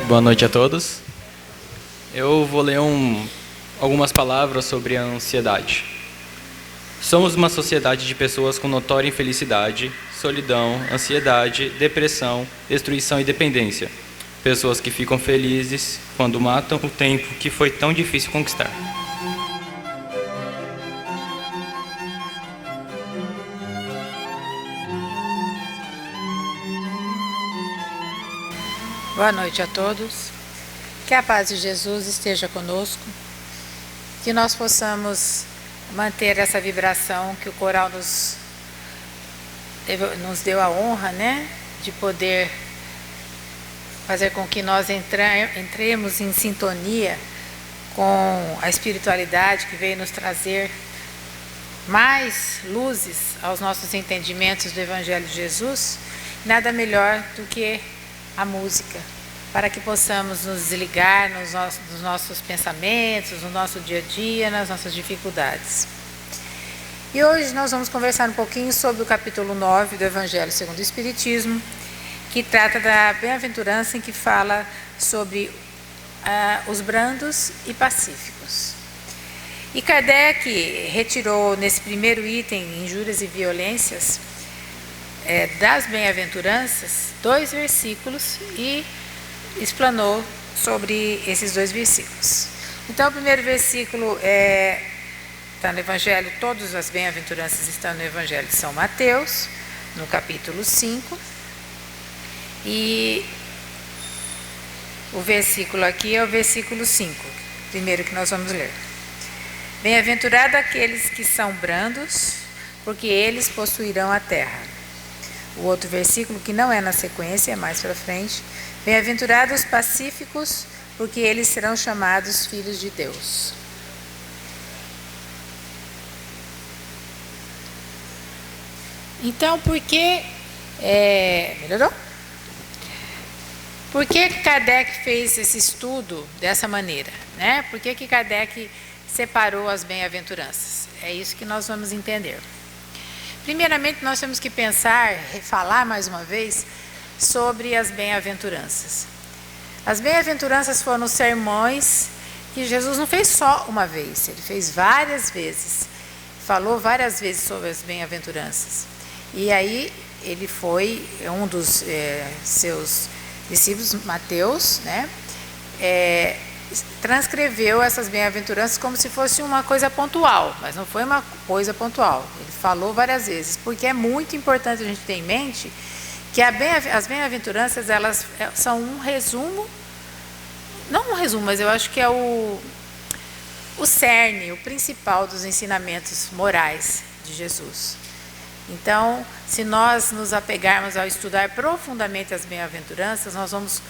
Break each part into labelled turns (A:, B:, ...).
A: Boa noite a todos. Eu vou ler algumas palavras sobre a ansiedade. Somos uma sociedade de pessoas com notória infelicidade, solidão, ansiedade, depressão, destruição e dependência. Pessoas que ficam felizes quando matam o tempo que foi tão difícil conquistar.
B: Boa noite a todos. Que a paz de Jesus esteja conosco. Que nós possamos manter essa vibração que o coral nos deu a honra, de poder fazer com que nós entremos em sintonia com a espiritualidade que veio nos trazer mais luzes aos nossos entendimentos do Evangelho de Jesus. Nada melhor do que a música, para que possamos nos desligar dos nossos pensamentos, no nosso dia a dia, nas nossas dificuldades. E hoje nós vamos conversar um pouquinho sobre o capítulo 9 do Evangelho segundo o Espiritismo, que trata da bem-aventurança, em que fala sobre os brandos e pacíficos. E Kardec retirou nesse primeiro item, injúrias e violências, das bem-aventuranças, 2 versículos e explanou sobre esses 2 versículos. Então, o primeiro versículo está no Evangelho, todas as bem-aventuranças estão no Evangelho de São Mateus, no capítulo 5. E o versículo aqui é o versículo 5, primeiro que nós vamos ler. Bem-aventurado aqueles que são brandos, porque eles possuirão a terra. O outro versículo, que não é na sequência, é mais para frente. Bem-aventurados os pacíficos, porque eles serão chamados filhos de Deus. Então, por que... melhorou? Por que Kardec fez esse estudo dessa maneira? Por que Kardec separou as bem-aventuranças? É isso que nós vamos entender. Primeiramente, nós temos que pensar, falar mais uma vez, sobre as bem-aventuranças. As bem-aventuranças foram sermões que Jesus não fez só uma vez, ele fez várias vezes, falou várias vezes sobre as bem-aventuranças. E aí, ele foi, um dos seus discípulos, Mateus, transcreveu essas bem-aventuranças como se fosse uma coisa pontual, mas não foi uma coisa pontual. Ele falou várias vezes, porque é muito importante a gente ter em mente que as bem-aventuranças, elas são um resumo, não um resumo, mas eu acho que é o cerne, o principal dos ensinamentos morais de Jesus. Então, se nós nos apegarmos ao estudar profundamente as bem-aventuranças, nós vamos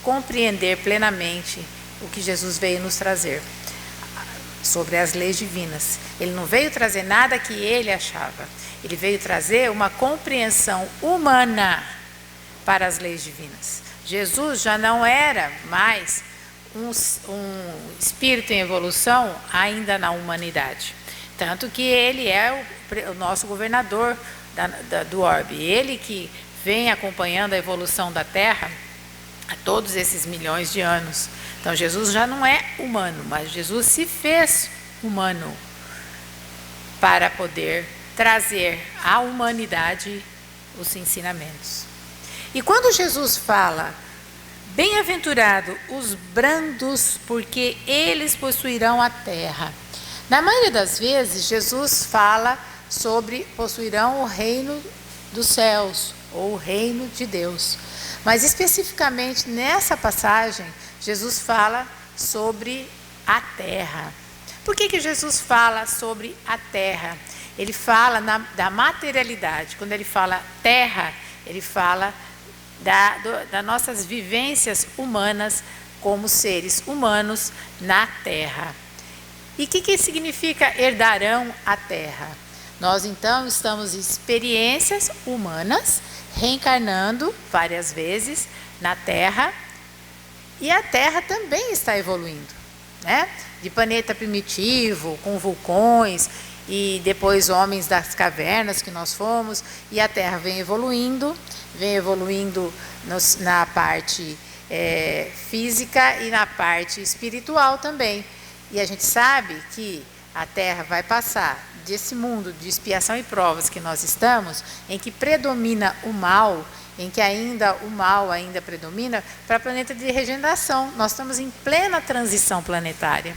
B: compreender plenamente o que Jesus veio nos trazer sobre as leis divinas. Ele não veio trazer nada que ele achava. Ele veio trazer uma compreensão humana para as leis divinas. Jesus já não era mais um espírito em evolução ainda na humanidade. Tanto que ele é o nosso governador do orbe. Ele que vem acompanhando a evolução da Terra há todos esses milhões de anos. Então, Jesus já não é humano, mas Jesus se fez humano para poder trazer à humanidade os ensinamentos. E quando Jesus fala, bem-aventurado os brandos, porque eles possuirão a terra. Na maioria das vezes, Jesus fala sobre possuirão o reino dos céus, ou o reino de Deus. Mas especificamente nessa passagem, Jesus fala sobre a terra. Por que Jesus fala sobre a terra? Ele fala da materialidade. Quando ele fala terra, ele fala das nossas vivências humanas como seres humanos na terra. E o que significa herdarão a terra? Nós então estamos em experiências humanas, reencarnando várias vezes na terra, e a terra também está evoluindo, de planeta primitivo, com vulcões, e depois homens das cavernas que nós fomos, e a terra vem evoluindo na parte física e na parte espiritual também. E a gente sabe que a Terra vai passar desse mundo de expiação e provas que nós estamos, em que predomina o mal, em que ainda o mal ainda predomina, para o planeta de regeneração. Nós estamos em plena transição planetária.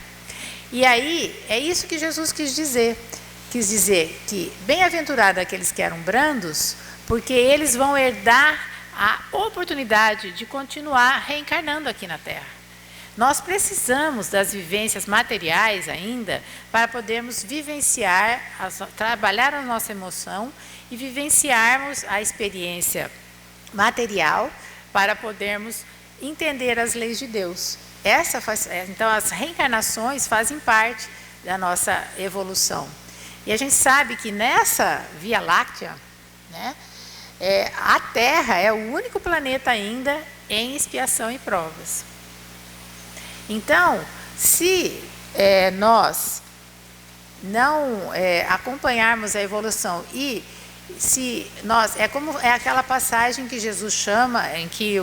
B: E aí, é isso que Jesus quis dizer. Quis dizer que bem-aventurado aqueles que eram brandos, porque eles vão herdar a oportunidade de continuar reencarnando aqui na Terra. Nós precisamos das vivências materiais ainda para podermos vivenciar, trabalhar a nossa emoção e vivenciarmos a experiência material para podermos entender as leis de Deus. Então, as reencarnações fazem parte da nossa evolução. E a gente sabe que nessa Via Láctea, né, a Terra é o único planeta ainda em expiação e provas. Então, se nós não acompanharmos a evolução e se nós é aquela passagem que Jesus chama, em que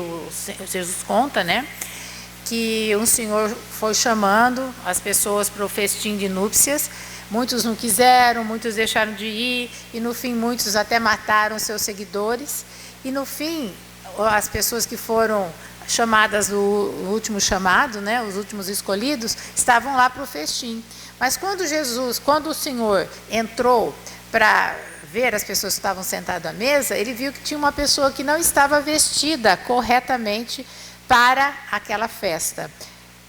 B: Jesus conta, né, que um senhor foi chamando as pessoas para o festim de núpcias. Muitos não quiseram, muitos deixaram de ir, e no fim muitos até mataram seus seguidores. E no fim, as pessoas que foram chamadas do último chamado, né, os últimos escolhidos, estavam lá para o festim. Mas quando o Senhor entrou para ver as pessoas que estavam sentadas à mesa, ele viu que tinha uma pessoa que não estava vestida corretamente para aquela festa.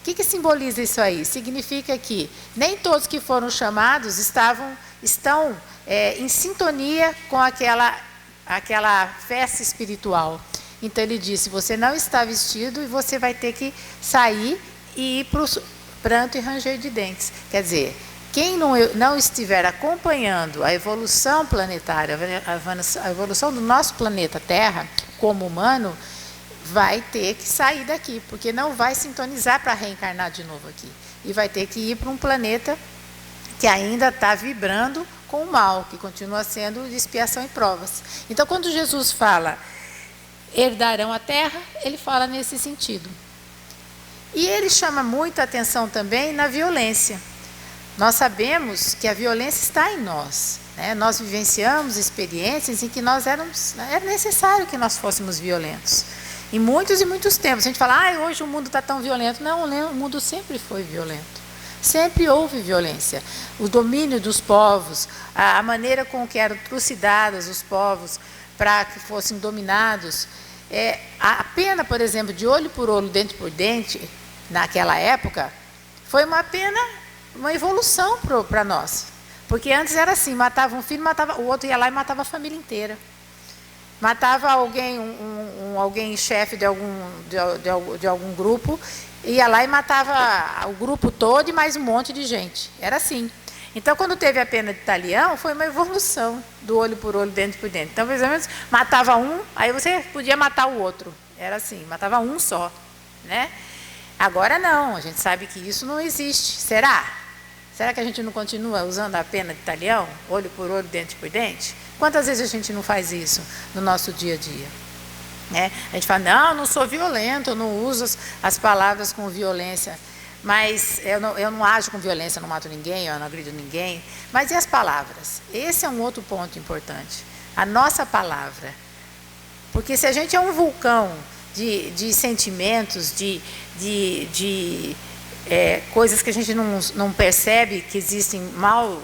B: O que simboliza isso aí? Significa que nem todos que foram chamados estão em sintonia com aquela festa espiritual. Então ele disse, você não está vestido e você vai ter que sair e ir para o pranto e ranger de dentes. Quer dizer, quem não estiver acompanhando a evolução planetária, a evolução do nosso planeta Terra, como humano, vai ter que sair daqui, porque não vai sintonizar para reencarnar de novo aqui. E vai ter que ir para um planeta que ainda está vibrando com o mal, que continua sendo de expiação e provas. Então, quando Jesus fala, herdarão a terra, ele fala nesse sentido. E ele chama muito a atenção também na violência. Nós sabemos que a violência está em nós, né? Nós vivenciamos experiências em que era necessário que nós fôssemos violentos. Em muitos e muitos tempos. A gente fala, hoje o mundo está tão violento. Não, o mundo sempre foi violento. Sempre houve violência. O domínio dos povos, a maneira com que eram trucidados os povos para que fossem dominados. A pena, por exemplo, de olho por olho, dente por dente, naquela época, foi uma evolução para nós. Porque antes era assim, matava um filho, o outro ia lá e matava a família inteira. Matava alguém, alguém chefe de algum grupo, ia lá e matava o grupo todo e mais um monte de gente. Era assim. Então, quando teve a pena de talião, foi uma evolução do olho por olho, dente por dente. Então, pelo menos, matava um, aí você podia matar o outro. Era assim, matava um só, né? Agora não, a gente sabe que isso não existe. Será? Será que a gente não continua usando a pena de talião, olho por olho, dente por dente? Quantas vezes a gente não faz isso no nosso dia a dia? Né? A gente fala, não sou violento, eu não uso as palavras com violência, mas eu não ajo com violência, não mato ninguém, eu não agrido ninguém. Mas e as palavras? Esse é um outro ponto importante. A nossa palavra. Porque se a gente é um vulcão de sentimentos, de coisas que a gente não percebe que existem mal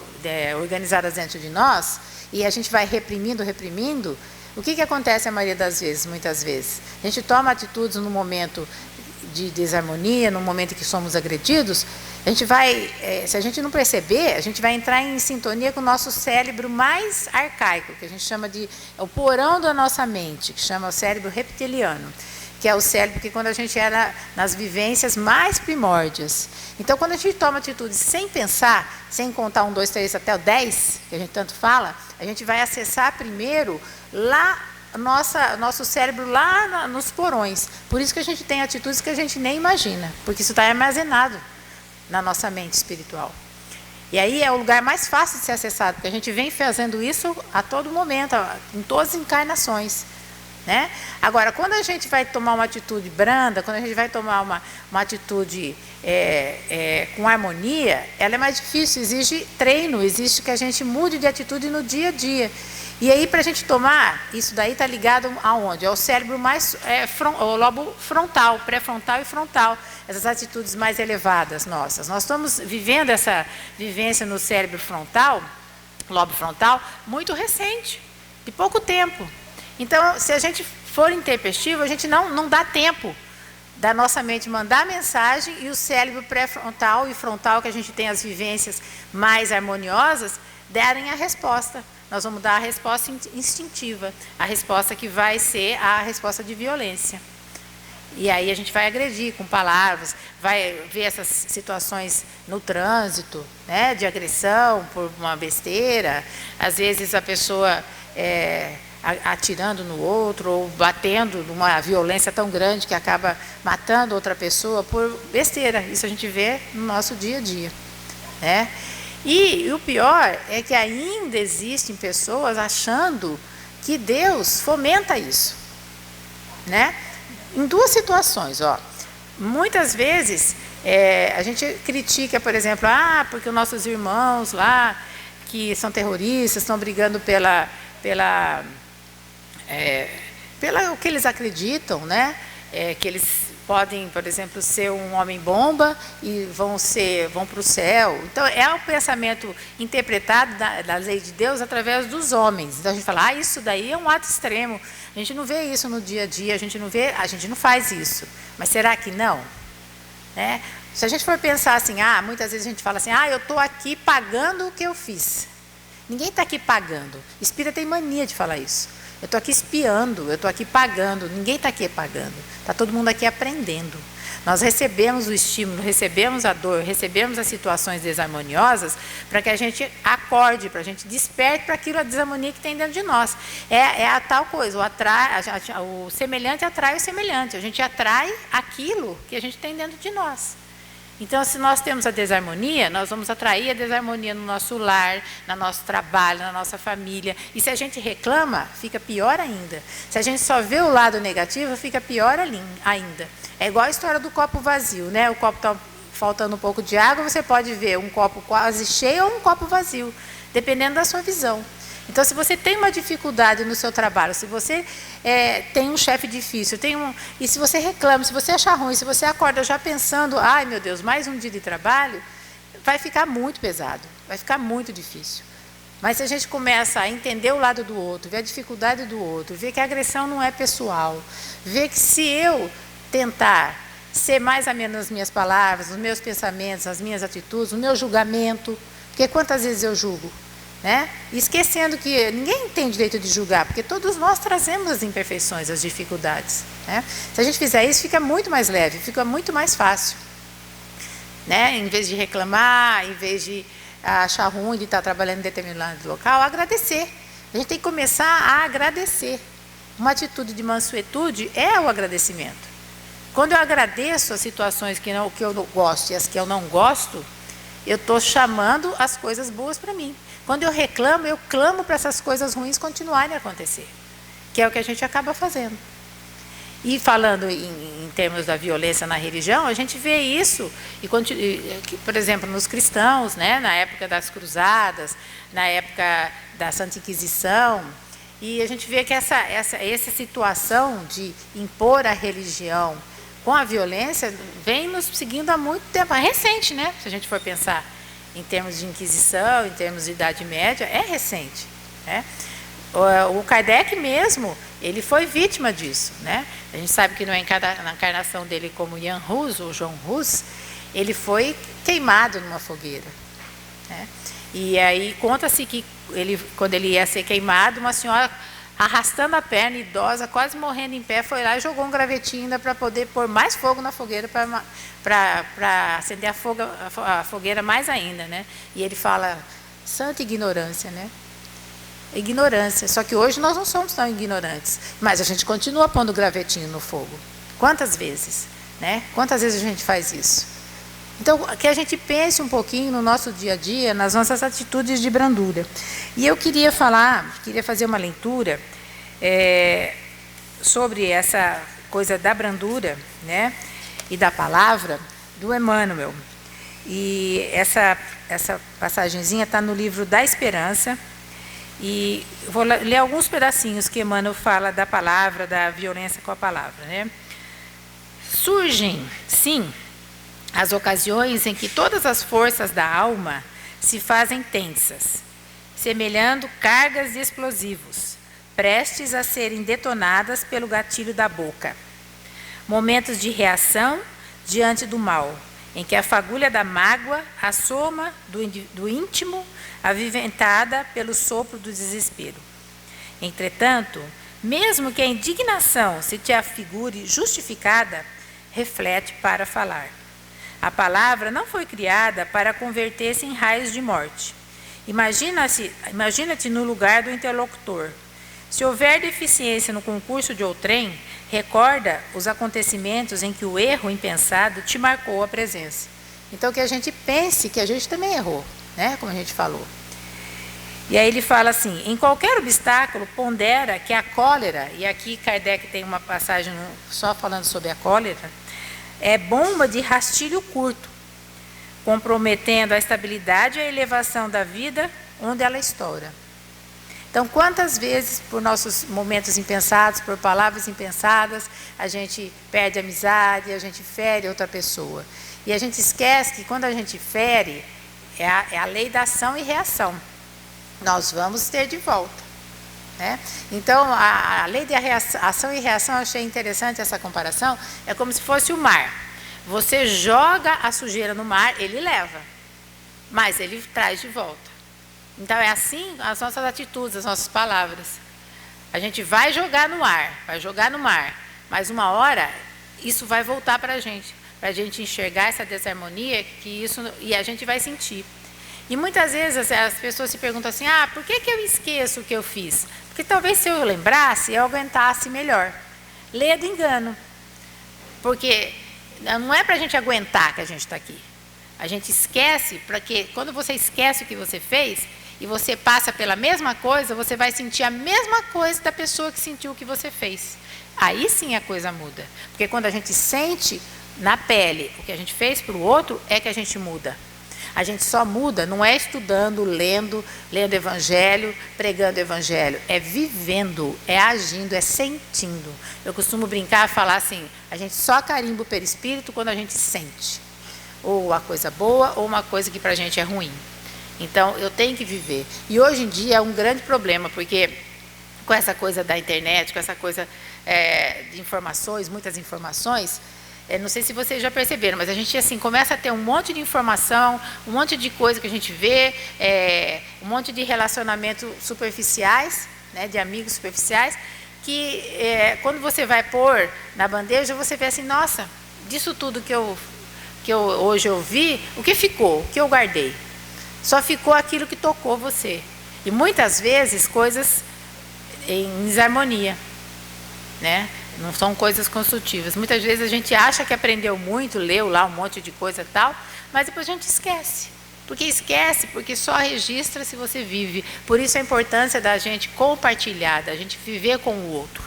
B: organizadas dentro de nós, e a gente vai reprimindo, o que acontece a maioria das vezes, muitas vezes? A gente toma atitudes no momento de desarmonia, no momento em que somos agredidos, a gente vai, se a gente não perceber, a gente vai entrar em sintonia com o nosso cérebro mais arcaico, que a gente chama de o porão da nossa mente, que chama o cérebro reptiliano, que é o cérebro que quando a gente era nas vivências mais primórdias. Então, quando a gente toma atitudes sem pensar, sem contar 1, 2, 3 até o 10, que a gente tanto fala, a gente vai acessar primeiro lá nosso cérebro lá nos porões. Por isso que a gente tem atitudes que a gente nem imagina, porque isso está armazenado na nossa mente espiritual. E aí é o lugar mais fácil de ser acessado, porque a gente vem fazendo isso a todo momento, em todas as encarnações. né? Agora, quando a gente vai tomar uma atitude branda, quando a gente vai tomar uma atitude com harmonia, ela é mais difícil, exige treino, exige que a gente mude de atitude no dia a dia. E aí, para a gente tomar, isso daí está ligado aonde? Ao cérebro mais, ao lobo frontal, pré-frontal e frontal, essas atitudes mais elevadas nossas. Nós estamos vivendo essa vivência no cérebro frontal, lobo frontal, muito recente, de pouco tempo. Então, se a gente for intempestivo, a gente não dá tempo da nossa mente mandar a mensagem e o cérebro pré-frontal e frontal, que a gente tem as vivências mais harmoniosas, darem a resposta. Nós vamos dar a resposta instintiva, a resposta que vai ser a resposta de violência. E aí a gente vai agredir com palavras, vai ver essas situações no trânsito, né, de agressão por uma besteira. Às vezes a pessoa atirando no outro ou batendo numa violência tão grande que acaba matando outra pessoa por besteira. Isso a gente vê no nosso dia a dia, né? E o pior é que ainda existem pessoas achando que Deus fomenta isso, né? Em duas situações, ó. Muitas vezes a gente critica, por exemplo, porque os nossos irmãos lá, que são terroristas, estão brigando pelo que eles acreditam, né? Que eles podem, por exemplo, ser um homem-bomba e vão para o céu. Então, é um pensamento interpretado da lei de Deus através dos homens. Então, a gente fala, isso daí é um ato extremo. A gente não vê isso no dia a dia, a gente não faz isso. Mas será que não? Né? Se a gente for pensar assim, muitas vezes a gente fala assim, eu estou aqui pagando o que eu fiz. Ninguém está aqui pagando. Espírita tem mania de falar isso. Eu estou aqui espiando, eu estou aqui pagando, ninguém está aqui pagando. Está todo mundo aqui aprendendo. Nós recebemos o estímulo, recebemos a dor, recebemos as situações desarmoniosas para que a gente acorde, para a gente desperte para aquilo, a desarmonia que tem dentro de nós. É a tal coisa, o semelhante atrai o semelhante. A gente atrai aquilo que a gente tem dentro de nós. Então, se nós temos a desarmonia, nós vamos atrair a desarmonia no nosso lar, no nosso trabalho, na nossa família. E se a gente reclama, fica pior ainda. Se a gente só vê o lado negativo, fica pior ainda. É igual a história do copo vazio, né? O copo está faltando um pouco de água, você pode ver um copo quase cheio ou um copo vazio, dependendo da sua visão. Então, se você tem uma dificuldade no seu trabalho, se você tem um chefe difícil, e se você reclama, se você achar ruim, se você acorda já pensando, meu Deus, mais um dia de trabalho, vai ficar muito pesado, vai ficar muito difícil. Mas se a gente começa a entender o lado do outro, ver a dificuldade do outro, ver que a agressão não é pessoal, ver que se eu tentar ser mais ameno nas minhas palavras, nos meus pensamentos, nas minhas atitudes, no meu julgamento, porque quantas vezes eu julgo? Né? Esquecendo que ninguém tem direito de julgar, porque todos nós trazemos as imperfeições, as dificuldades. Né? Se a gente fizer isso, fica muito mais leve, fica muito mais fácil. Né? Em vez de reclamar, em vez de achar ruim de estar trabalhando em determinado local, agradecer. A gente tem que começar a agradecer. Uma atitude de mansuetude é o agradecimento. Quando eu agradeço as situações que eu não gosto e as que eu não gosto, eu estou chamando as coisas boas para mim. Quando eu reclamo, eu clamo para essas coisas ruins continuarem a acontecer, que é o que a gente acaba fazendo. E falando em termos da violência na religião, a gente vê isso, por exemplo, nos cristãos, né, na época das cruzadas, na época da Santa Inquisição, e a gente vê que essa situação de impor a religião com a violência vem nos seguindo há muito tempo, é recente, né, se a gente for pensar. Em termos de Inquisição, em termos de Idade Média, é recente. Né? O Kardec mesmo, ele foi vítima disso. Né? A gente sabe que na encarnação dele como Jan Hus, ou João Hus, ele foi queimado numa fogueira. Né? E aí conta-se que quando ele ia ser queimado, uma senhora arrastando a perna, idosa, quase morrendo em pé, foi lá e jogou um gravetinho ainda para poder pôr mais fogo na fogueira, para acender a fogueira mais ainda. Né? E ele fala, santa ignorância, né? Ignorância. Só que hoje nós não somos tão ignorantes, mas a gente continua pondo gravetinho no fogo. Quantas vezes? Né? Quantas vezes a gente faz isso? Então, que a gente pense um pouquinho no nosso dia a dia, nas nossas atitudes de brandura. E eu queria fazer uma leitura sobre essa coisa da brandura, né, e da palavra, do Emmanuel. E essa passagenzinha está no livro da Esperança, e vou ler alguns pedacinhos que Emmanuel fala da palavra, da violência com a palavra, né? Surgem, sim, as ocasiões em que todas as forças da alma se fazem tensas, semelhando cargas de explosivos, prestes a serem detonadas pelo gatilho da boca. Momentos de reação diante do mal, em que a fagulha da mágoa assoma do íntimo, aviventada pelo sopro do desespero. Entretanto, mesmo que a indignação se te afigure justificada, reflete para falar. A palavra não foi criada para converter-se em raios de morte. Imagina-te no lugar do interlocutor. Se houver deficiência no concurso de outrem, recorda os acontecimentos em que o erro impensado te marcou a presença. Então, que a gente pense que a gente também errou, né? Como a gente falou. E aí ele fala assim, em qualquer obstáculo, pondera que a cólera, e aqui Kardec tem uma passagem só falando sobre a cólera, é bomba de rastilho curto, comprometendo a estabilidade e a elevação da vida onde ela estoura. Então, quantas vezes, por nossos momentos impensados, por palavras impensadas, a gente perde a amizade, a gente fere outra pessoa. E a gente esquece que quando a gente fere, é a lei da ação e reação. Nós vamos ter de volta, né? Então, a lei da ação e reação, eu achei interessante essa comparação, é como se fosse o mar. Você joga a sujeira no mar, ele leva, mas ele traz de volta. Então, é assim as nossas atitudes, as nossas palavras. A gente vai jogar no mar, mas uma hora isso vai voltar para a gente enxergar essa desarmonia e a gente vai sentir. E muitas vezes as pessoas se perguntam assim, por que eu esqueço o que eu fiz? Porque talvez se eu lembrasse, eu aguentasse melhor. Leia do engano. Porque não é para a gente aguentar que a gente está aqui. A gente esquece, porque quando você esquece o que você fez, e você passa pela mesma coisa, você vai sentir a mesma coisa da pessoa que sentiu o que você fez. Aí sim a coisa muda. Porque quando a gente sente na pele o que a gente fez para o outro, é que a gente muda. A gente só muda, não é estudando, lendo evangelho, pregando evangelho. É vivendo, é agindo, é sentindo. Eu costumo brincar, falar assim, a gente só carimba o perispírito quando a gente sente. Ou a coisa boa, ou uma coisa que para a gente é ruim. Então, eu tenho que viver. E hoje em dia é um grande problema, porque com essa coisa da internet, com essa coisa de informações, muitas informações, não sei se vocês já perceberam, mas a gente assim, começa a ter um monte de informação, um monte de coisa que a gente vê, um monte de relacionamentos superficiais, né, de amigos superficiais, que quando você vai pôr na bandeja, você vê assim, nossa, disso tudo que eu hoje eu vi, o que ficou, o que eu guardei? Só ficou aquilo que tocou você. E muitas vezes coisas em desarmonia, né? Não são coisas construtivas. Muitas vezes a gente acha que aprendeu muito, leu lá um monte de coisa e tal, mas depois a gente esquece. Porque só registra se você vive. Por isso a importância da gente compartilhar, da gente viver com o outro,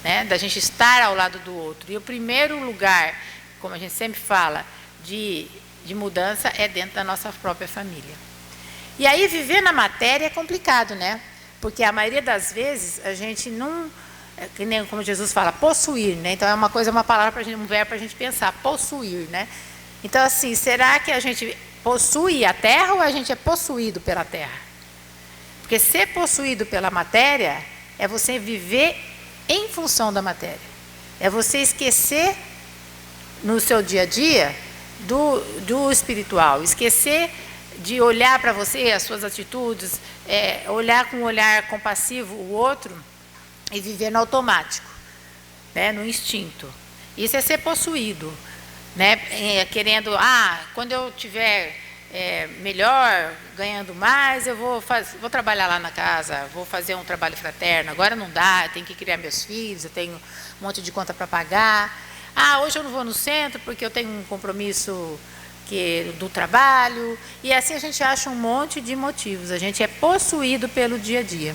B: né? Da gente estar ao lado do outro. E o primeiro lugar, como a gente sempre fala, de mudança é dentro da nossa própria família. E aí viver na matéria é complicado, né? Porque a maioria das vezes a gente não, que nem como Jesus fala, possuir, né? Então é uma palavra para a gente, um verbo para a gente pensar, possuir, né? Então assim, será que a gente possui a terra ou a gente é possuído pela terra? Porque ser possuído pela matéria é você viver em função da matéria. É você esquecer no seu dia a dia do espiritual, esquecer de olhar para você, as suas atitudes, olhar com um olhar compassivo o outro e viver no automático, né, no instinto. Isso é ser possuído, né, querendo, quando eu tiver melhor, ganhando mais, eu vou trabalhar lá na casa, vou fazer um trabalho fraterno, agora não dá, eu tenho que criar meus filhos, eu tenho um monte de conta para pagar. Hoje eu não vou no centro porque eu tenho um compromisso do trabalho. E assim a gente acha um monte de motivos. A gente é possuído pelo dia a dia.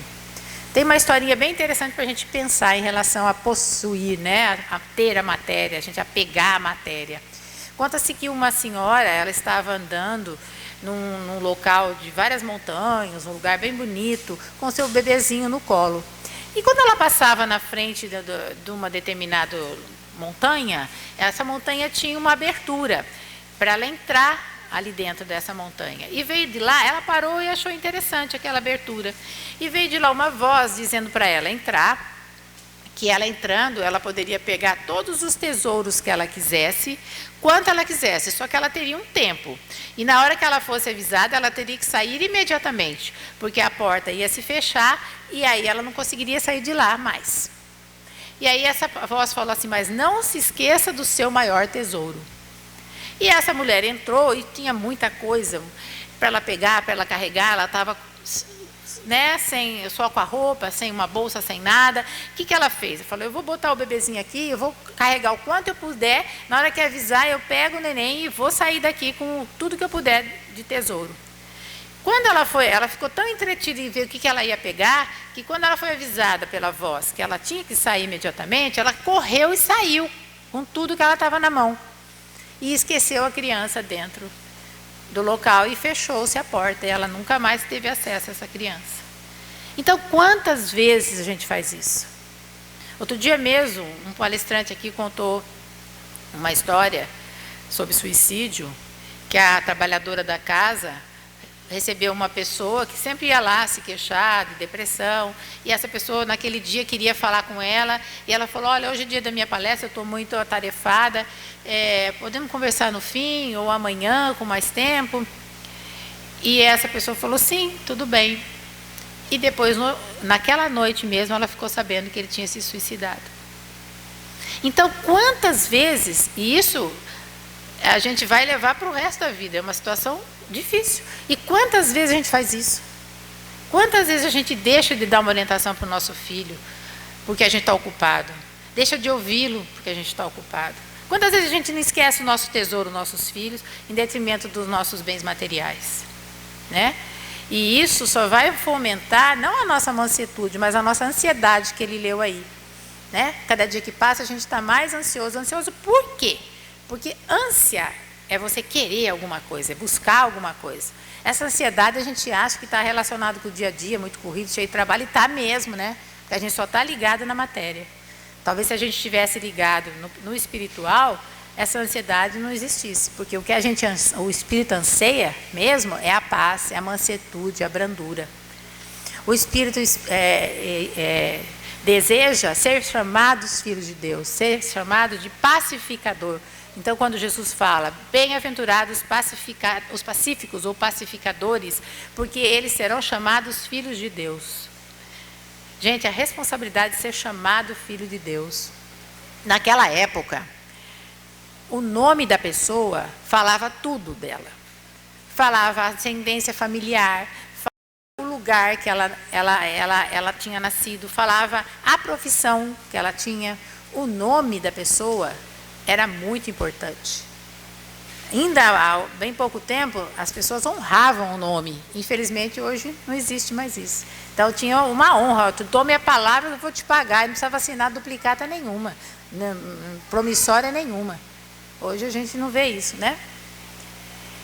B: Tem uma historinha bem interessante para a gente pensar em relação a possuir, né? A ter a matéria, a gente a pegar a matéria. Conta-se que uma senhora, ela estava andando num local de várias montanhas, um lugar bem bonito, com seu bebezinho no colo. E quando ela passava na frente de uma determinada montanha, essa montanha tinha uma abertura para ela entrar ali dentro dessa montanha. E veio de lá, ela parou e achou interessante aquela abertura. E veio de lá uma voz dizendo para ela entrar, que ela entrando, ela poderia pegar todos os tesouros que ela quisesse, quanto ela quisesse, só que ela teria um tempo. E na hora que ela fosse avisada, ela teria que sair imediatamente, porque a porta ia se fechar e aí ela não conseguiria sair de lá mais. E aí essa voz falou assim, mas não se esqueça do seu maior tesouro. E essa mulher entrou e tinha muita coisa para ela pegar, para ela carregar, ela estava, né, só com a roupa, sem uma bolsa, sem nada. O que ela fez? Ela falou, eu vou botar o bebezinho aqui, eu vou carregar o quanto eu puder, na hora que avisar eu pego o neném e vou sair daqui com tudo que eu puder de tesouro. Quando ela ficou tão entretida em ver o que ela ia pegar, que quando ela foi avisada pela voz que ela tinha que sair imediatamente, ela correu e saiu com tudo que ela estava na mão. E esqueceu a criança dentro do local e fechou-se a porta. E ela nunca mais teve acesso a essa criança. Então, quantas vezes a gente faz isso? Outro dia mesmo, um palestrante aqui contou uma história sobre suicídio, que a trabalhadora da casa recebeu uma pessoa que sempre ia lá se queixar de depressão, e essa pessoa naquele dia queria falar com ela, e ela falou, olha, hoje é dia da minha palestra, eu estou muito atarefada, podemos conversar no fim, ou amanhã, com mais tempo? E essa pessoa falou, sim, tudo bem. E depois, naquela noite mesmo, ela ficou sabendo que ele tinha se suicidado. Então, quantas vezes, e isso a gente vai levar para o resto da vida, é uma situação difícil. E quantas vezes a gente faz isso? Quantas vezes a gente deixa de dar uma orientação para o nosso filho, porque a gente está ocupado? Deixa de ouvi-lo, porque a gente está ocupado? Quantas vezes a gente não esquece o nosso tesouro, nossos filhos, em detrimento dos nossos bens materiais? Né? E isso só vai fomentar, não a nossa mansuetude, mas a nossa ansiedade que ele leu aí. Né? Cada dia que passa a gente está mais ansioso. Ansioso por quê? Porque ânsia é você querer alguma coisa, é buscar alguma coisa. Essa ansiedade a gente acha que está relacionado com o dia a dia, muito corrido, cheio de trabalho, e está mesmo, né? Porque a gente só está ligado na matéria. Talvez se a gente estivesse ligado no espiritual, essa ansiedade não existisse. Porque o que o espírito anseia mesmo é a paz, é a mansuetude, a brandura. O espírito deseja ser chamado filhos de Deus, ser chamado de pacificador. Então, quando Jesus fala, bem-aventurados os pacíficos ou pacificadores, porque eles serão chamados filhos de Deus. Gente, a responsabilidade de ser chamado filho de Deus. Naquela época, o nome da pessoa falava tudo dela. Falava a ascendência familiar, falava o lugar que ela tinha nascido, falava a profissão que ela tinha. O nome da pessoa era muito importante. Ainda há bem pouco tempo, as pessoas honravam o nome. Infelizmente, hoje não existe mais isso. Então, tinha uma honra. Tu tome a palavra, eu vou te pagar. E não precisava assinar duplicata nenhuma, promissória nenhuma. Hoje a gente não vê isso, né?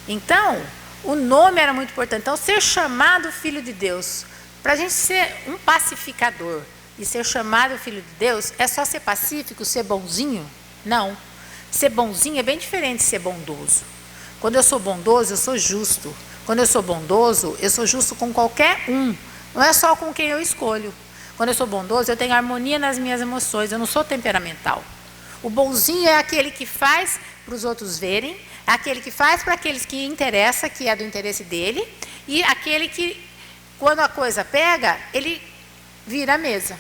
B: Então, o nome era muito importante. Então, ser chamado filho de Deus, para a gente ser um pacificador e ser chamado filho de Deus, é só ser pacífico, ser bonzinho? Não. Ser bonzinho é bem diferente de ser bondoso. Quando eu sou bondoso, eu sou justo. Quando eu sou bondoso, eu sou justo com qualquer um. Não é só com quem eu escolho. Quando eu sou bondoso, eu tenho harmonia nas minhas emoções. Eu não sou temperamental. O bonzinho é aquele que faz para os outros verem, é aquele que faz para aqueles que interessa, que é do interesse dele, e aquele que, quando a coisa pega, ele vira a mesa.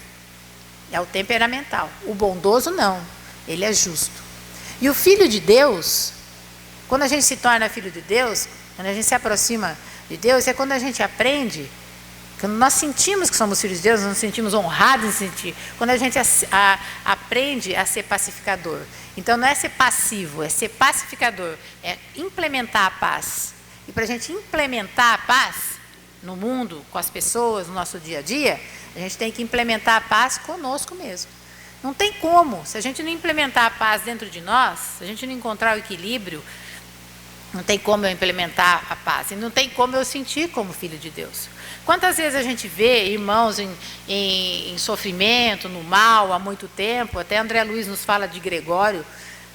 B: É o temperamental. O bondoso não. Ele é justo. E o filho de Deus, quando a gente se torna filho de Deus, quando a gente se aproxima de Deus, é quando a gente aprende, quando nós sentimos que somos filhos de Deus, nós nos sentimos honrados em sentir, quando a gente aprende a ser pacificador. Então não é ser passivo, é ser pacificador, é implementar a paz. E para a gente implementar a paz no mundo, com as pessoas, no nosso dia a dia, A gente tem que implementar a paz conosco mesmo. Não tem como, se a gente não implementar a paz dentro de nós, se a gente não encontrar o equilíbrio, não tem como eu implementar a paz, e não tem como eu sentir como filho de Deus. Quantas vezes a gente vê irmãos em sofrimento, no mal, há muito tempo, até André Luiz nos fala de Gregório,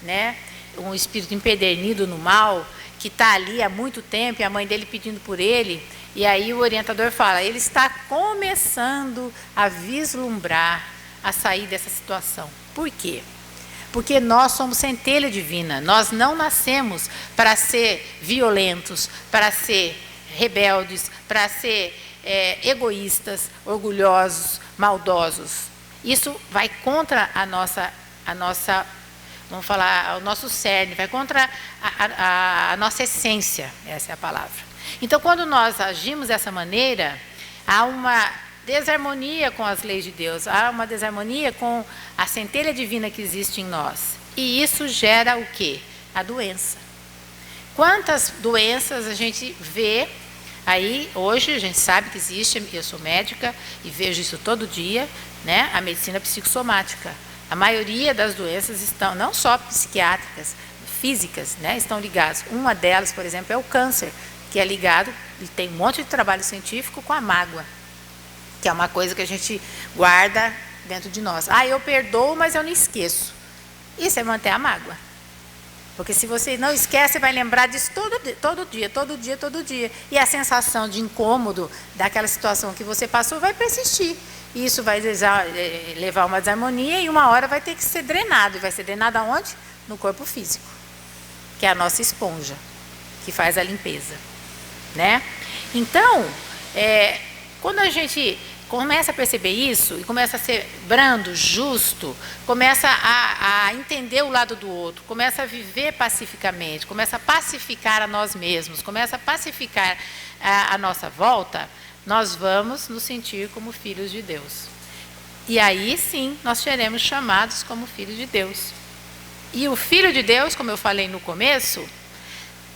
B: né? Um espírito empedernido no mal, que está ali há muito tempo, e a mãe dele pedindo por ele, e aí o orientador fala, ele está começando a vislumbrar a sair dessa situação. Por quê? Porque nós somos centelha divina, nós não nascemos para ser violentos, para ser rebeldes, para ser egoístas, orgulhosos, maldosos. Isso vai contra a nossa, vamos falar, o nosso cerne, vai contra a nossa essência, essa é a palavra. Então, quando nós agimos dessa maneira, há uma desarmonia com as leis de Deus, há uma desarmonia com a centelha divina que existe em nós. E isso gera o quê? A doença. Quantas doenças a gente vê aí, hoje a gente sabe que existe, eu sou médica e vejo isso todo dia, né? A medicina psicossomática. A maioria das doenças estão, não só psiquiátricas, físicas, né? Estão ligadas. Uma delas, por exemplo, é o câncer, que é ligado, e tem um monte de trabalho científico com a mágoa, que é uma coisa que a gente guarda dentro de nós. Ah, eu perdoo, mas eu não esqueço. Isso é manter a mágoa. Porque se você não esquece, você vai lembrar disso todo dia. E a sensação de incômodo daquela situação que você passou vai persistir. E isso vai levar a uma desarmonia e uma hora vai ter que ser drenado. E vai ser drenado aonde? No corpo físico, que é a nossa esponja, que faz a limpeza, né? Então, quando a gente começa a perceber isso e começa a ser brando, justo, começa a entender o lado do outro, começa a viver pacificamente, começa a pacificar a nós mesmos, começa a pacificar a nossa volta, nós vamos nos sentir como filhos de Deus. E aí sim, nós seremos chamados como filhos de Deus. E o filho de Deus, como eu falei no começo,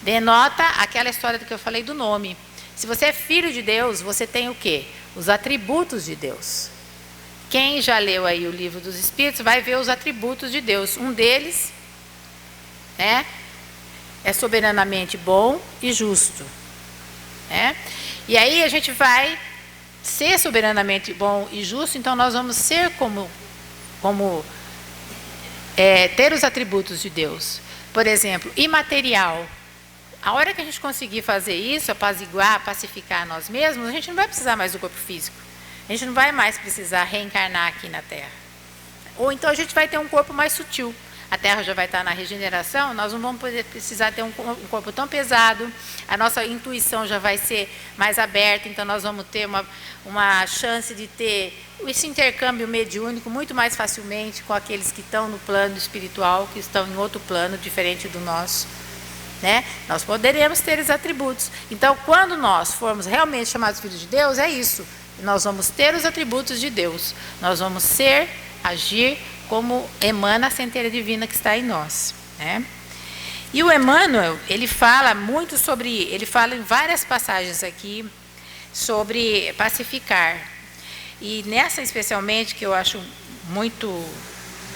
B: denota aquela história que eu falei do nome. Se você é filho de Deus, você tem o quê? Os atributos de Deus. Quem já leu aí o livro dos Espíritos vai ver os atributos de Deus. Um deles, né, é soberanamente bom e justo. Né? E aí a gente vai ser soberanamente bom e justo, então nós vamos ser ter os atributos de Deus. Por exemplo, imaterial. A hora que a gente conseguir fazer isso, apaziguar, pacificar nós mesmos, a gente não vai precisar mais do corpo físico. A gente não vai mais precisar reencarnar aqui na Terra. Ou então a gente vai ter um corpo mais sutil. A Terra já vai estar na regeneração, nós não vamos precisar ter um corpo tão pesado, a nossa intuição já vai ser mais aberta, então nós vamos ter uma chance de ter esse intercâmbio mediúnico muito mais facilmente com aqueles que estão no plano espiritual, que estão em outro plano diferente do nosso. Né? Nós poderemos ter os atributos. Então, quando nós formos realmente chamados filhos de Deus, é isso. Nós vamos ter os atributos de Deus. Nós vamos ser, agir como emana a centelha divina que está em nós. Né? E o Emmanuel, ele fala muito sobre, ele fala em várias passagens aqui sobre pacificar. E nessa especialmente, que eu acho muito,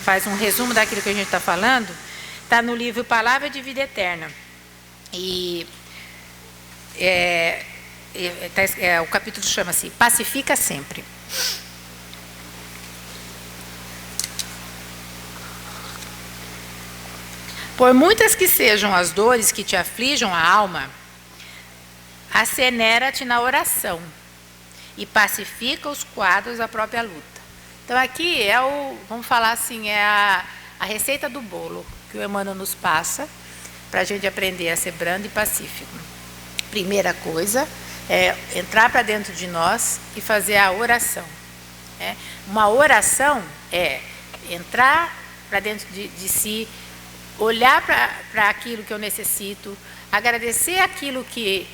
B: faz um resumo daquilo que a gente está falando, está no livro Palavra de Vida Eterna. E o capítulo chama-se Pacifica Sempre. Por muitas que sejam as dores que te aflijam a alma, acenera-te na oração e pacifica os quadros da própria luta. Então aqui vamos falar assim, é a receita do bolo que o Emmanuel nos passa para a gente aprender a ser brando e pacífico. Primeira coisa é entrar para dentro de nós e fazer a oração. Né? Uma oração é entrar para dentro de si, olhar para aquilo que eu necessito, agradecer aquilo que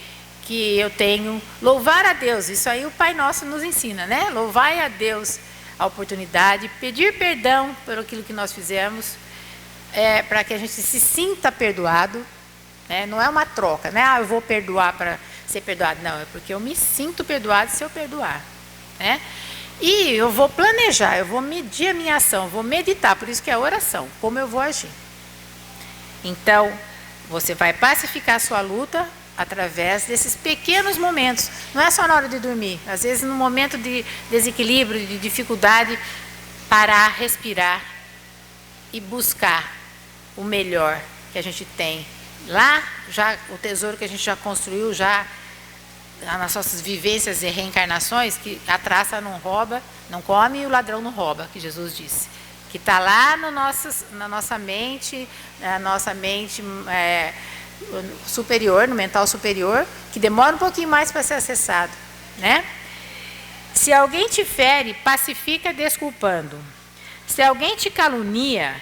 B: eu tenho, louvar a Deus. Isso aí o Pai Nosso nos ensina, né? Louvai a Deus a oportunidade, pedir perdão por aquilo que nós fizemos, para que a gente se sinta perdoado, né? Não é uma troca, né? Eu vou perdoar para ser perdoado. Não, é porque eu me sinto perdoado se eu perdoar, né? E eu vou planejar, eu vou medir a minha ação, vou meditar, por isso que é a oração, como eu vou agir. Então, você vai pacificar a sua luta através desses pequenos momentos. Não é só na hora de dormir. Às vezes, no momento de desequilíbrio, de dificuldade, parar, respirar e buscar o melhor que a gente tem. Lá, já o tesouro que a gente já construiu, já nas nossas vivências e reencarnações, que a traça não rouba, não come e o ladrão não rouba, que Jesus disse. Que está lá no na nossa mente superior, no mental superior, que demora um pouquinho mais para ser acessado, né? Se alguém te fere, pacifica desculpando. Se alguém te calunia,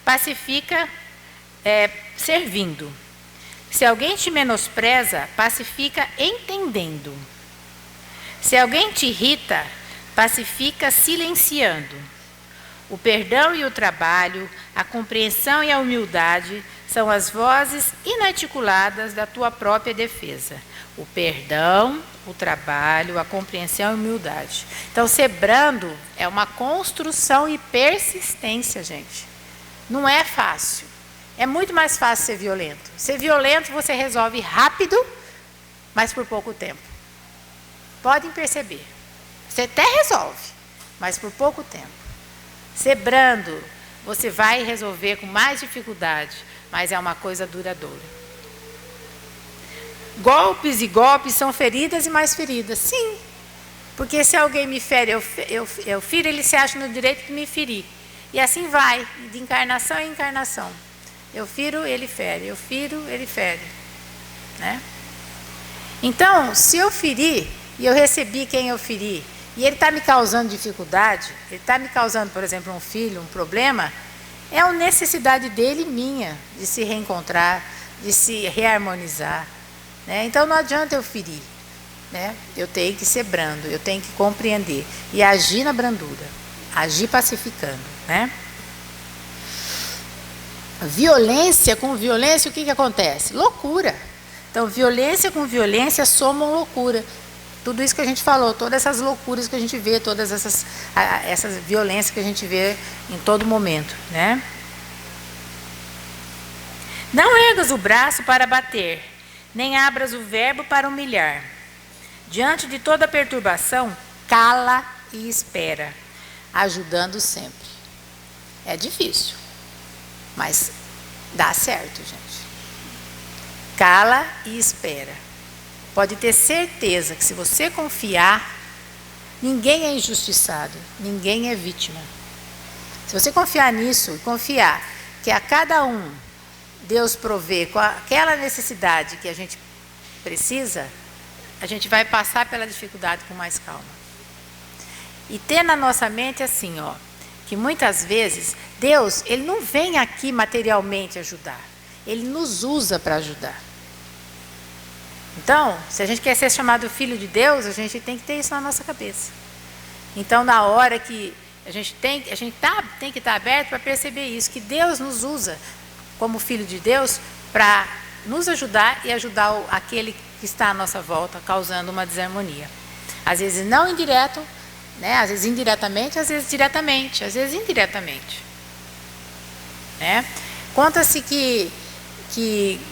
B: pacifica servindo. Se alguém te menospreza, pacifica entendendo. Se alguém te irrita, pacifica silenciando. O perdão e o trabalho, a compreensão e a humildade são as vozes inarticuladas da tua própria defesa. O perdão, o trabalho, a compreensão e a humildade. Então, ser brando é uma construção e persistência, gente. Não é fácil. É muito mais fácil ser violento. Ser violento você resolve rápido, mas por pouco tempo. Podem perceber. Você até resolve, mas por pouco tempo. Ser brando, você vai resolver com mais dificuldade, mas é uma coisa duradoura. Golpes e golpes são feridas e mais feridas. Sim, porque se alguém me fere, eu firo, ele se acha no direito de me ferir. E assim vai, de encarnação em encarnação. Eu firo, ele fere. Eu firo, ele fere. Né? Então, se eu ferir, e eu recebi quem eu feri, e ele está me causando dificuldade, ele está me causando, por exemplo, um filho, um problema, é uma necessidade dele e minha, de se reencontrar, de se reharmonizar. Né? Então, não adianta eu ferir. Né? Eu tenho que ser brando, eu tenho que compreender. E agir na brandura, agir pacificando. Né? Violência com violência, o que acontece? Loucura. Então, violência com violência somam loucura. Tudo isso que a gente falou, todas essas loucuras que a gente vê, todas essas violências que a gente vê em todo momento. Né? Não ergas o braço para bater, nem abras o verbo para humilhar. Diante de toda perturbação, cala e espera, ajudando sempre. É difícil. Mas dá certo, gente. Cala e espera. Pode ter certeza que se você confiar, ninguém é injustiçado, ninguém é vítima. Se você confiar nisso e confiar que a cada um Deus provê com aquela necessidade que a gente precisa, a gente vai passar pela dificuldade com mais calma. E ter na nossa mente assim, ó, que muitas vezes Deus, ele não vem aqui materialmente ajudar, ele nos usa para ajudar. Então, se a gente quer ser chamado filho de Deus, a gente tem que ter isso na nossa cabeça. Então, na hora que a gente tem que estar aberto para perceber isso, que Deus nos usa como filho de Deus para nos ajudar e ajudar aquele que está à nossa volta, causando uma desarmonia. Às vezes não indireto, né? Às vezes indiretamente, às vezes diretamente, às vezes indiretamente. Né? Conta-se que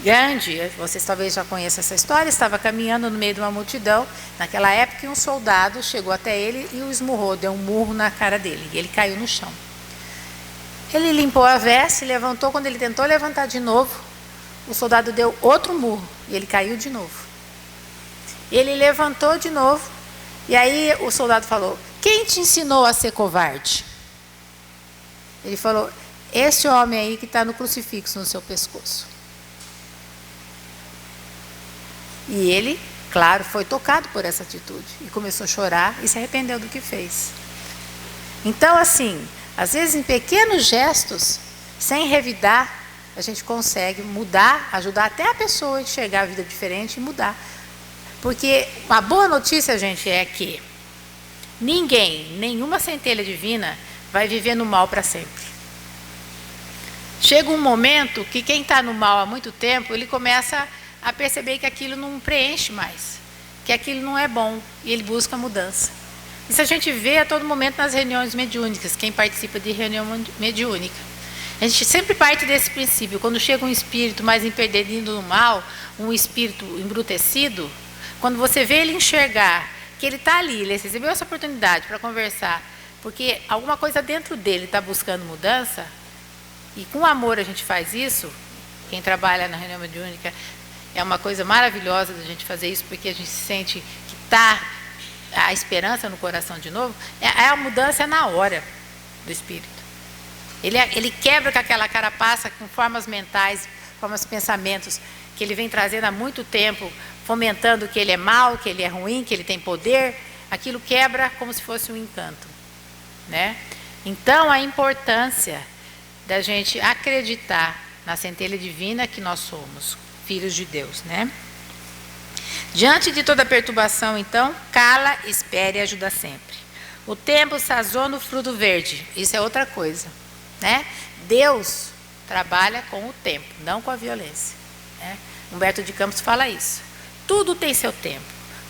B: Gandhi, vocês talvez já conheçam essa história, estava caminhando no meio de uma multidão, naquela época, e um soldado chegou até ele e o esmurrou, deu um murro na cara dele, e ele caiu no chão. Ele limpou a veste, levantou, quando ele tentou levantar de novo, o soldado deu outro murro, e ele caiu de novo. Ele levantou de novo, e aí o soldado falou: quem te ensinou a ser covarde? Ele falou: esse homem aí que está no crucifixo no seu pescoço. E ele, claro, foi tocado por essa atitude e começou a chorar e se arrependeu do que fez. Então, assim, às vezes em pequenos gestos, sem revidar, a gente consegue mudar, ajudar até a pessoa a enxergar a vida diferente e mudar. Porque a boa notícia, gente, é que ninguém, nenhuma centelha divina vai viver no mal para sempre. Chega um momento que quem está no mal há muito tempo, ele começa a perceber que aquilo não preenche mais, que aquilo não é bom, e ele busca mudança. Isso a gente vê a todo momento nas reuniões mediúnicas, quem participa de reunião mediúnica. A gente sempre parte desse princípio. Quando chega um espírito mais empedernido no mal, um espírito embrutecido, quando você vê ele enxergar que ele está ali, ele recebeu essa oportunidade para conversar, porque alguma coisa dentro dele está buscando mudança, e com amor a gente faz isso. Quem trabalha na reunião mediúnica, é uma coisa maravilhosa da gente fazer isso, porque a gente sente que está a esperança no coração de novo. A mudança é na hora do espírito. Ele quebra com aquela carapaça, com formas mentais, formas de pensamentos, que ele vem trazendo há muito tempo, fomentando que ele é mau, que ele é ruim, que ele tem poder. Aquilo quebra como se fosse um encanto, né? Então, a importância da gente acreditar na centelha divina que nós somos, filhos de Deus, né? Diante de toda perturbação, então, cala, espere e ajuda sempre. O tempo sazona o fruto verde. Isso é outra coisa, né? Deus trabalha com o tempo, não com a violência, né? Humberto de Campos fala isso. Tudo tem seu tempo,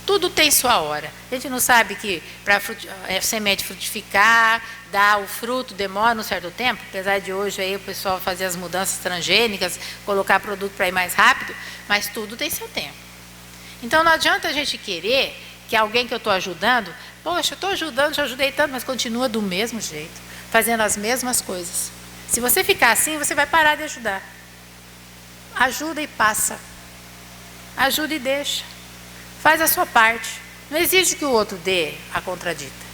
B: tudo tem sua hora. A gente não sabe que para a semente frutificar, dar o fruto, demora um certo tempo, apesar de hoje aí o pessoal fazer as mudanças transgênicas, colocar produto para ir mais rápido, mas tudo tem seu tempo. Então não adianta a gente querer que alguém que eu estou ajudando, poxa, eu estou ajudando, já ajudei tanto, mas continua do mesmo jeito, fazendo as mesmas coisas. Se você ficar assim, você vai parar de ajudar. Ajuda e passa. Ajuda e deixa. Faz a sua parte. Não exige que o outro dê a contradita.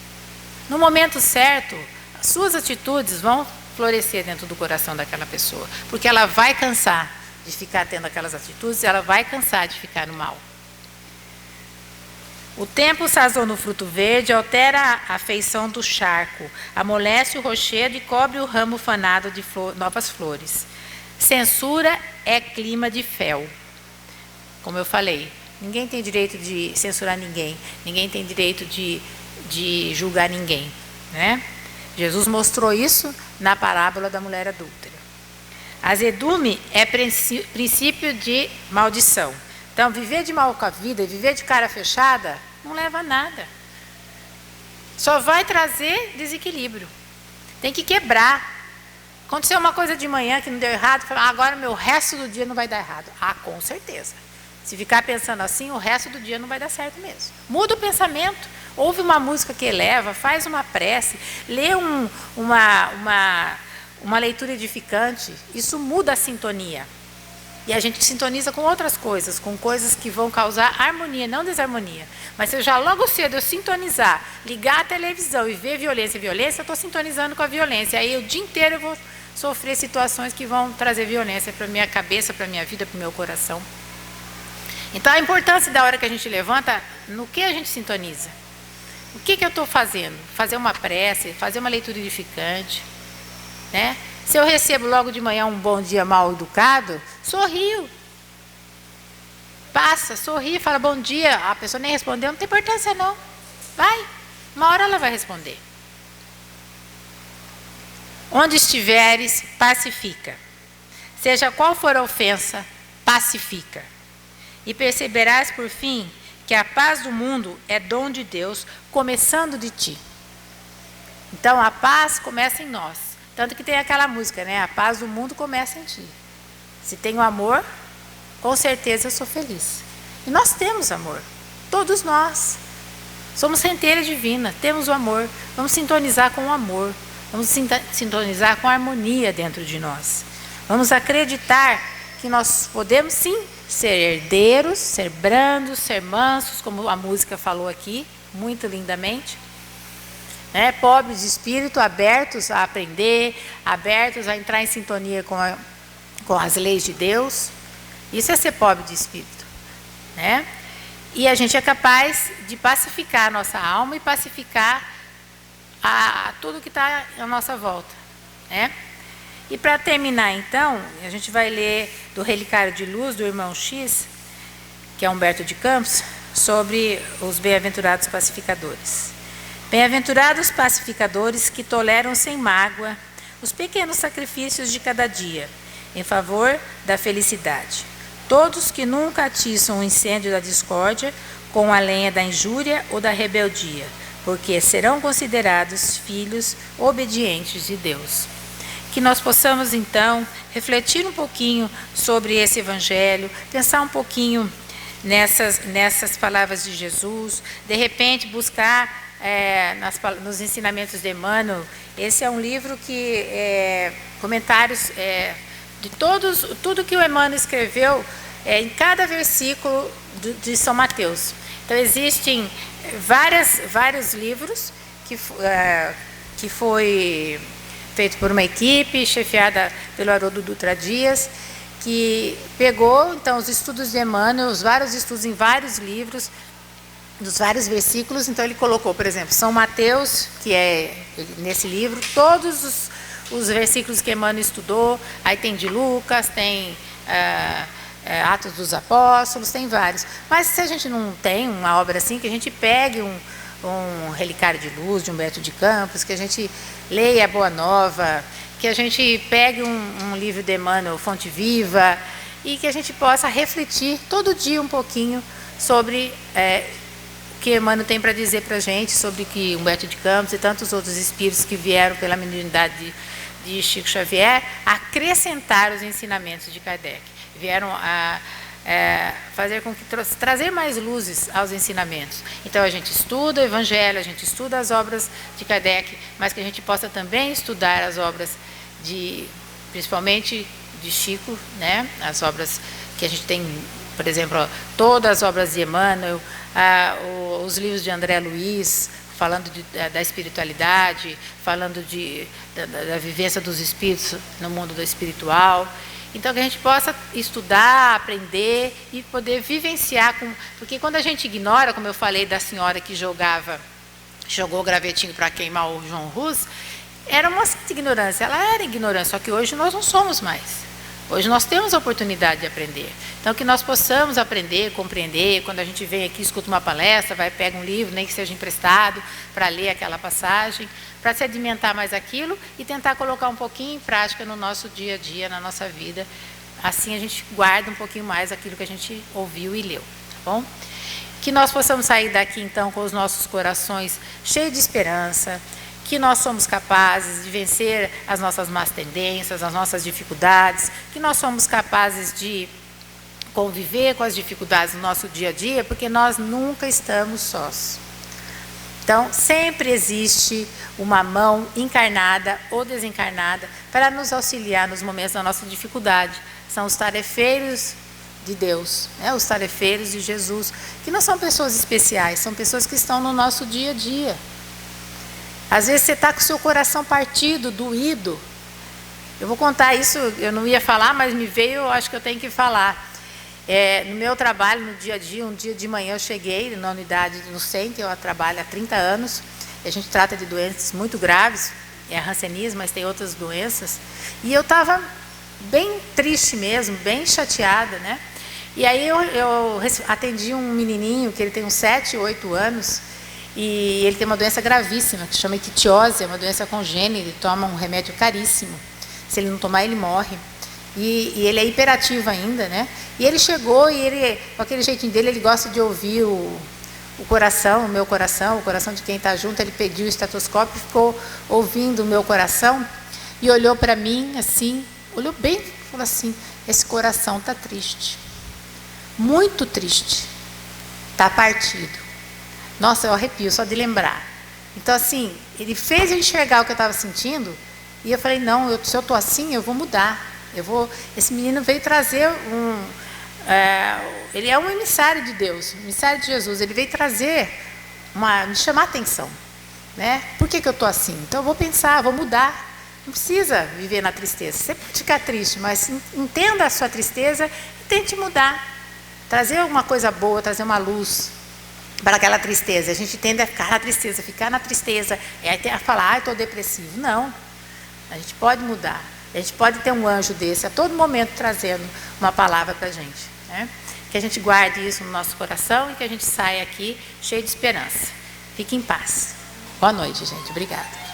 B: No momento certo, as suas atitudes vão florescer dentro do coração daquela pessoa, porque ela vai cansar de ficar tendo aquelas atitudes, ela vai cansar de ficar no mal. O tempo sazona o fruto verde, altera a feição do charco, amolece o rochedo e cobre o ramo fanado de novas flores. Censura é clima de fel. Como eu falei, ninguém tem direito de censurar ninguém, ninguém tem direito de julgar ninguém, né? Jesus mostrou isso na parábola da mulher adúltera. Azedume é princípio de maldição. Então, viver de mal com a vida e viver de cara fechada não leva a nada. Só vai trazer desequilíbrio. Tem que quebrar. Aconteceu uma coisa de manhã que não deu errado, falar, agora meu resto do dia não vai dar errado. Ah, com certeza. Se ficar pensando assim, o resto do dia não vai dar certo mesmo. Muda o pensamento. Ouve uma música que eleva, faz uma prece, lê uma leitura edificante. Isso muda a sintonia. E a gente sintoniza com outras coisas, com coisas que vão causar harmonia, não desarmonia. Mas se eu já logo cedo eu sintonizar, ligar a televisão e ver violência, eu estou sintonizando com a violência. Aí o dia inteiro eu vou sofrer situações que vão trazer violência para a minha cabeça, para a minha vida, para o meu coração. Então a importância da hora que a gente levanta, no que a gente sintoniza. O que eu estou fazendo? Fazer uma prece, fazer uma leitura edificante, né? Se eu recebo logo de manhã um bom dia mal educado, sorrio. Passa, sorri, fala bom dia. A pessoa nem respondeu, não tem importância não. Vai, uma hora ela vai responder. Onde estiveres, pacifica. Seja qual for a ofensa, pacifica. E perceberás por fim que a paz do mundo é dom de Deus, começando de ti. Então a paz começa em nós. Tanto que tem aquela música, né? A paz do mundo começa em ti. Se tenho amor, com certeza eu sou feliz. E nós temos amor. Todos nós. Somos centelha divina, temos o amor. Vamos sintonizar com o amor. Vamos sintonizar com a harmonia dentro de nós. Vamos acreditar que nós podemos sim ser herdeiros, ser brandos, ser mansos, como a música falou aqui, muito lindamente. Pobres de espírito, abertos a aprender, abertos a entrar em sintonia com as leis de Deus. Isso é ser pobre de espírito, né? E a gente é capaz de pacificar a nossa alma e pacificar tudo que está à nossa volta, né? E para terminar, então, a gente vai ler do Relicário de Luz, do irmão X, que é Humberto de Campos, sobre os bem-aventurados pacificadores. Bem-aventurados pacificadores que toleram sem mágoa os pequenos sacrifícios de cada dia, em favor da felicidade. Todos que nunca atiçam o incêndio da discórdia com a lenha da injúria ou da rebeldia. porque serão considerados filhos obedientes de Deus. Que nós possamos, então, refletir um pouquinho sobre esse evangelho, pensar um pouquinho nessas palavras de Jesus, de repente buscar nos ensinamentos de Emmanuel. Esse é um livro que comentários de tudo que o Emmanuel escreveu em cada versículo de São Mateus. Então existem vários livros que foi feito por uma equipe chefiada pelo Haroldo Dutra Dias, que pegou então os estudos de Emmanuel, os vários estudos em vários livros, dos vários versículos. Então ele colocou, por exemplo, São Mateus, que é nesse livro, todos os versículos que Emmanuel estudou. Aí tem de Lucas, tem Atos dos Apóstolos, tem vários. Mas se a gente não tem uma obra assim, que a gente pegue um Relicário de Luz, de Humberto de Campos, que a gente leia a Boa Nova, que a gente pegue um livro de Emmanuel, Fonte Viva, e que a gente possa refletir todo dia um pouquinho sobre o que Emmanuel tem para dizer para a gente, sobre que Humberto de Campos e tantos outros espíritos que vieram pela mediunidade de Chico Xavier acrescentar os ensinamentos de Kardec. Vieram a fazer com que trazer mais luzes aos ensinamentos. Então a gente estuda o Evangelho, a gente estuda as obras de Kardec, mas que a gente possa também estudar as obras principalmente de Chico, né? As obras que a gente tem, por exemplo, todas as obras de Emmanuel, os livros de André Luiz, falando da espiritualidade, falando da vivência dos espíritos no mundo do espiritual. Então, que a gente possa estudar, aprender e poder vivenciar. Porque quando a gente ignora, como eu falei da senhora que jogou o gravetinho para queimar o João Rus, era uma certa ignorância, ela era ignorância, só que hoje nós não somos mais. Hoje nós temos a oportunidade de aprender. Então, que nós possamos aprender, compreender. Quando a gente vem aqui, escuta uma palestra, pega um livro, nem que seja emprestado, para ler aquela passagem, para sedimentar mais aquilo e tentar colocar um pouquinho em prática no nosso dia a dia, na nossa vida. Assim a gente guarda um pouquinho mais aquilo que a gente ouviu e leu. Tá bom? Que nós possamos sair daqui, então, com os nossos corações cheios de esperança, que nós somos capazes de vencer as nossas más tendências, as nossas dificuldades, que nós somos capazes de conviver com as dificuldades do nosso dia a dia, porque nós nunca estamos sós. Então, sempre existe uma mão encarnada ou desencarnada para nos auxiliar nos momentos da nossa dificuldade. São os tarefeiros de Deus, né? Os tarefeiros de Jesus, que não são pessoas especiais, são pessoas que estão no nosso dia a dia. Às vezes você está com o seu coração partido, doído. Eu vou contar isso, eu não ia falar, mas me veio, eu acho que eu tenho que falar. No meu trabalho, no dia a dia, um dia de manhã eu cheguei na unidade no SEM, que eu trabalho há 30 anos, e a gente trata de doenças muito graves, é hanseníase, mas tem outras doenças, e eu estava bem triste mesmo, bem chateada, né? E aí eu atendi um menininho, que ele tem uns 7, 8 anos, e ele tem uma doença gravíssima, que se chama ictiose, é uma doença congênita, ele toma um remédio caríssimo. Se ele não tomar, ele morre. E ele é hiperativo ainda, né? E ele chegou e ele, com aquele jeitinho dele, ele gosta de ouvir o coração, o meu coração, o coração de quem está junto. Ele pediu o estetoscópio e ficou ouvindo o meu coração e olhou para mim assim, olhou bem e falou assim: esse coração está triste, muito triste, está partido. Nossa, eu arrepio só de lembrar. Então, assim, ele fez eu enxergar o que eu estava sentindo, e eu falei, não, se eu estou assim, eu vou mudar. Esse menino veio trazer ele é um emissário de Deus, um emissário de Jesus. Ele veio trazer, me chamar a atenção, né? Por que eu estou assim? Então, eu vou pensar, vou mudar. Não precisa viver na tristeza. Você pode ficar triste, mas entenda a sua tristeza e tente mudar. Trazer alguma coisa boa, trazer uma luz para aquela tristeza. A gente tende a ficar na tristeza, até a falar, estou depressivo. Não, a gente pode mudar, a gente pode ter um anjo desse a todo momento trazendo uma palavra para a gente, né? Que a gente guarde isso no nosso coração e que a gente saia aqui cheio de esperança. Fique em paz. Boa noite, gente. Obrigada.